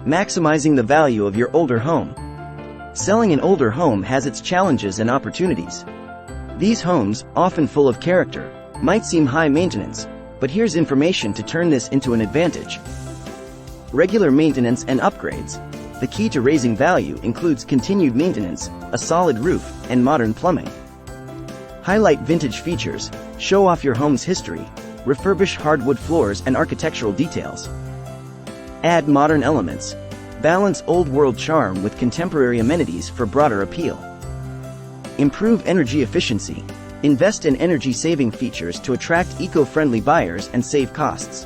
Maximizing the value of your older home. Selling an older home has its challenges and opportunities. These homes, often full of character, might seem high maintenance, but here's information to turn this into an advantage. Regular maintenance and upgrades. The key to raising value includes continued maintenance, a solid roof, and modern plumbing. Highlight vintage features, show off your home's history, refurbish hardwood floors and architectural details. Add modern elements. Balance old-world charm with contemporary amenities for broader appeal. Improve energy efficiency. Invest in energy-saving features to attract eco-friendly buyers and save costs.